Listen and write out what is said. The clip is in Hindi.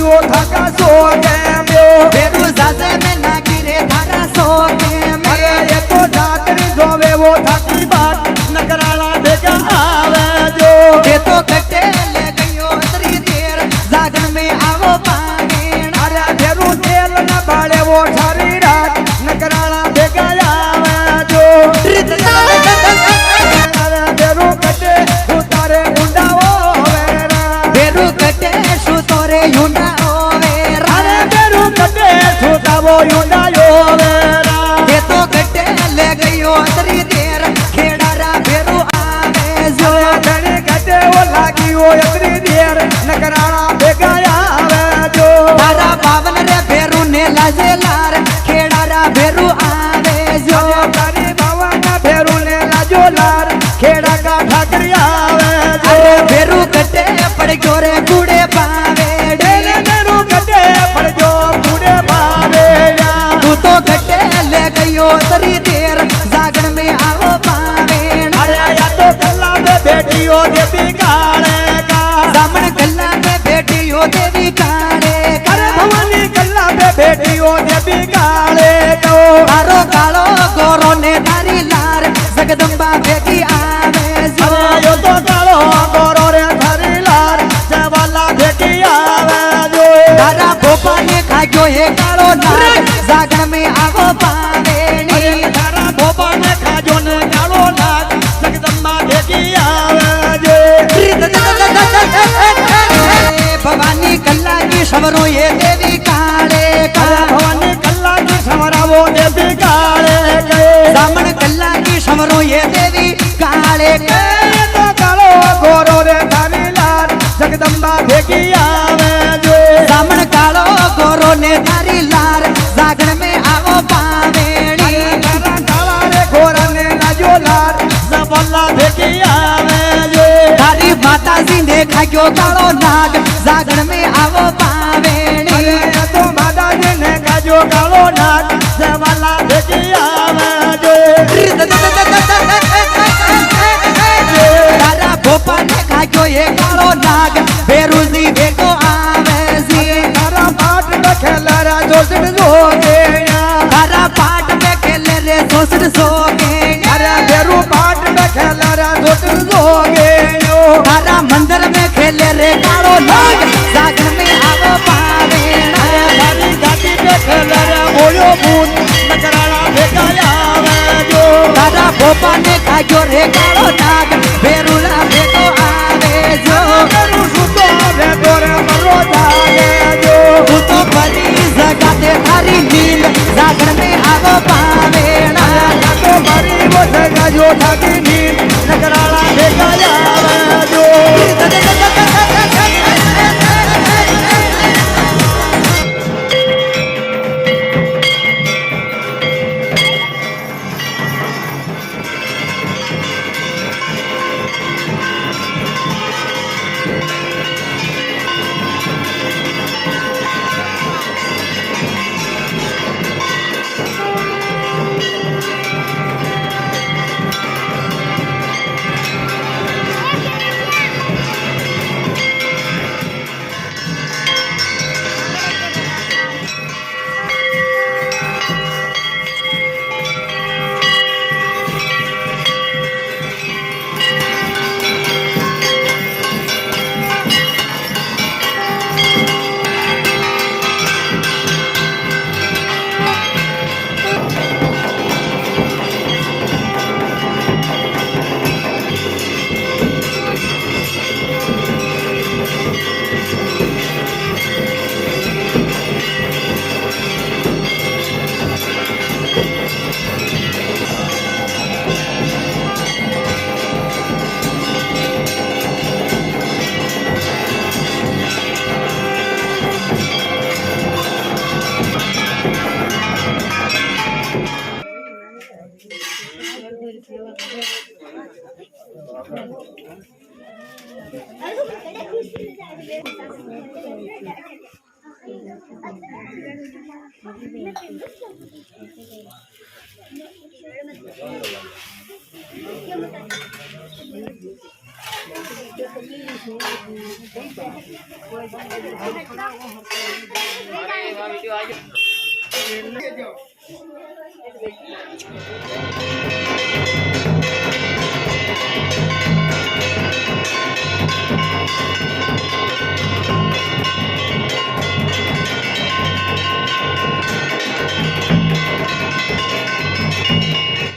वो थका सो के म्यो भेरू जाजे में ना गिरे थारा सो के अरे ये तो जातरी जोवे वो थकी बात नकराला भेगा आवे जो ये तो कटे ले गयो तरी देर जागन में आवो पागेण अरे भेरू तेल न बाले वो सारी रात नकराला भेगा आवे जो अरे भेरू कटे उतारे गुंडा वो वेरा भेरू कटे शू तोरे युंडा ओवे अरे भेरू कटे छूटा वो युंडा यो वेरा ये तो कटे ले गयो तरी देर खेड़ारा भेरू आवे जो धनी कटे वो लागी वो इतनी देर नकराला भेगा आवे जो तारा बावन रे भेरू ने लाजे लार खेड़ारा भेरू आवे जो तारी बाबा का भेरू ने लाजो लार खेड़ा का ठाकरी आवे जो अरे भेरू कटे पड़ गयो रे कूड़े पावे डेले भेरू कटे पड़ जो बूढ़े पावे या तू तो कटे ले गयो तरी देर जागन में आवो पावेण अरे या तो गल्ला में बेटियों देवी काले का सामन गल्ला में बेटियो देवी काले अरे भवानी गल्ला में बेटियों देवी काले को तारो कालो गोरो ने तारी लार जगदम्बा भेगी आवे जो अरे यो तो कालो गोरो रे थारी लार जवाला भेटी आवे जो तारा भोपा ने खाग्यो हे कालो नाग जागन में आवो पावेणी अरे तारा भोपा ने खाजो ने कालो नाग जगदम्बा भेटी आवे जो भवानी कल्ला की शवरो ये देवी काले का अरे भवानी कल्ला की समरा वो देवी काले गए सामन कल्ला की शवरो ये देवी काले का तो कालो गोरो रे थारी लार जगदम्बा भेगी आवे जो सामन कालो गोरो ने तारी लार जागन में आवो पावेणी तारा काला रे गोरा ने लाजो लार जबल्ला भेगी आवे जो तारी माता जी ने खाग्यो कालो नाग जागन में आवो पावेणी अरे तो माता जी ने काजो कालो नाग जबल्ला भेगी आवे जो तारा भोपा ने खाग्यो ये कालो नाग बेरुजी भेगो आवे जी तारा पाट में खेला रा जोसड़ जोगे तारा पाट में खेले रे सोसड़ सोगे अरे बेरू पाट में खेला रा जोसड़ जोगे तारा मंदिर में खेले रे कालो नाग जागन में आवो पावेण हरी घाटी पे खेला रा मोयो भूत नकराला भेगा आवे जो तारा भोपा ने खाग्यो रे कालो नाग बेरुला भेगो आवे जो बेरू सुतो रे तोरे मरो जागे जो तू तो बड़ी जगाते थारी नींद जागन में आवो पावेण या तो मरी वो जगा जो ठाकी नींद नकराला भेगा आवे जो